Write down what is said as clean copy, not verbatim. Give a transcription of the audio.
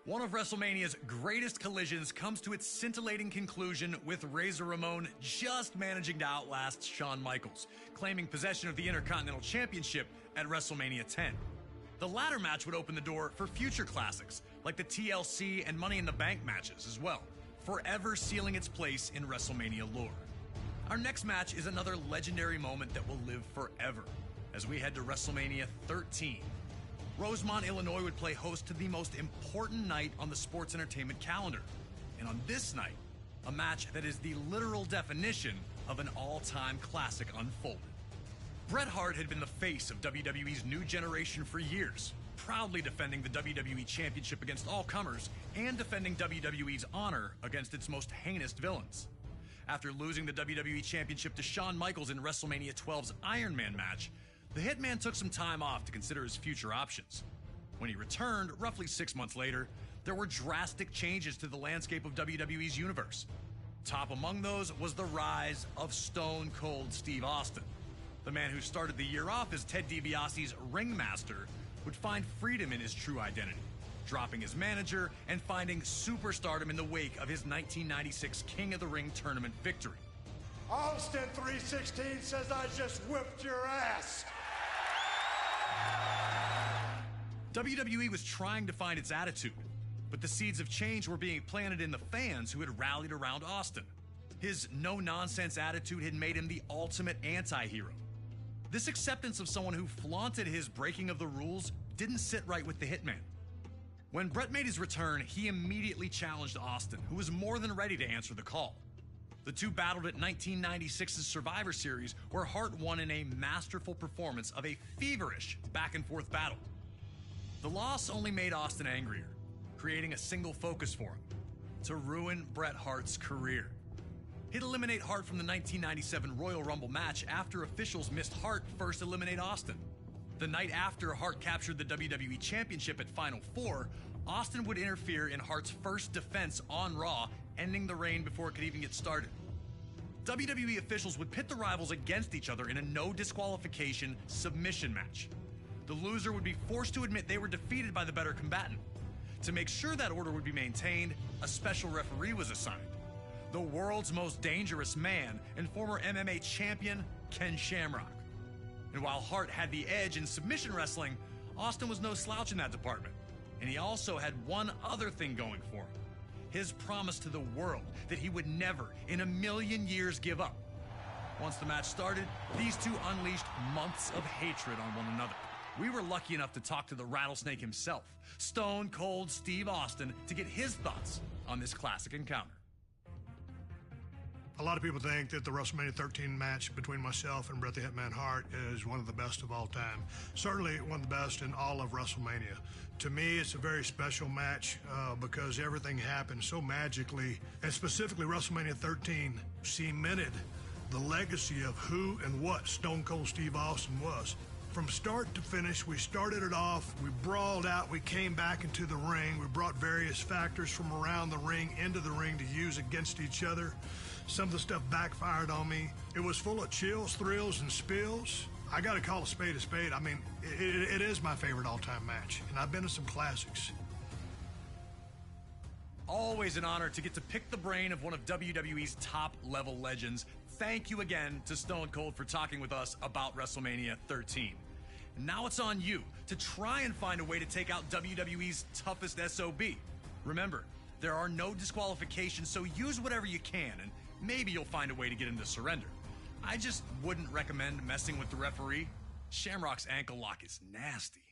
One of WrestleMania's greatest collisions comes to its scintillating conclusion with Razor Ramon just managing to outlast Shawn Michaels, claiming possession of the Intercontinental Championship at WrestleMania 10. The latter match would open the door for future classics, like the TLC and Money in the Bank matches as well, forever sealing its place in WrestleMania lore. Our next match is another legendary moment that will live forever, as we head to WrestleMania 13. Rosemont, Illinois would play host to the most important night on the sports entertainment calendar. And on this night, a match that is the literal definition of an all-time classic unfolded. Bret Hart had been the face of WWE's new generation for years, proudly defending the WWE Championship against all comers and defending WWE's honor against its most heinous villains. After losing the WWE Championship to Shawn Michaels in WrestleMania 12's Iron Man match, the Hitman took some time off to consider his future options. When he returned, roughly 6 months later, there were drastic changes to the landscape of WWE's universe. Top among those was the rise of Stone Cold Steve Austin. The man who started the year off as Ted DiBiase's ringmaster would find freedom in his true identity, dropping his manager and finding superstardom in the wake of his 1996 King of the Ring tournament victory. Austin 316 says I just whipped your ass. WWE was trying to find its attitude, but the seeds of change were being planted in the fans who had rallied around Austin. His no-nonsense attitude had made him the ultimate anti-hero. This acceptance of someone who flaunted his breaking of the rules didn't sit right with the Hitman. When Bret made his return, he immediately challenged Austin, who was more than ready to answer the call. The two battled at 1996's Survivor Series, where Hart won in a masterful performance of a feverish back-and-forth battle. The loss only made Austin angrier, creating a single focus for him: to ruin Bret Hart's career. He'd eliminate Hart from the 1997 Royal Rumble match after officials missed Hart first eliminate Austin. The night after Hart captured the WWE Championship at Final Four, Austin would interfere in Hart's first defense on Raw, ending the reign before it could even get started. WWE officials would pit the rivals against each other in a no disqualification submission match. The loser would be forced to admit they were defeated by the better combatant. To make sure that order would be maintained, a special referee was assigned: the world's most dangerous man and former MMA champion, Ken Shamrock. And while Hart had the edge in submission wrestling, Austin was no slouch in that department. And he also had one other thing going for him: his promise to the world that he would never in a million years give up. Once the match started, these two unleashed months of hatred on one another. We were lucky enough to talk to the Rattlesnake himself, Stone Cold Steve Austin, to get his thoughts on this classic encounter. A lot of people think that the WrestleMania 13 match between myself and Bret the Hitman Hart is one of the best of all time. Certainly one of the best in all of WrestleMania. To me, it's a very special match because everything happened so magically, and specifically WrestleMania 13 cemented the legacy of who and what Stone Cold Steve Austin was. From start to finish, we started it off, we brawled out, we came back into the ring, we brought various factors from around the ring into the ring to use against each other. Some of the stuff backfired on me. It was full of chills, thrills, and spills. I gotta call a spade a spade. I mean, it is my favorite all-time match, and I've been to some classics. Always an honor to get to pick the brain of one of WWE's top-level legends. Thank you again to Stone Cold for talking with us about WrestleMania 13. And now it's on you to try and find a way to take out WWE's toughest SOB. Remember, there are no disqualifications, so use whatever you can, and maybe you'll find a way to get him to surrender. I just wouldn't recommend messing with the referee. Shamrock's ankle lock is nasty.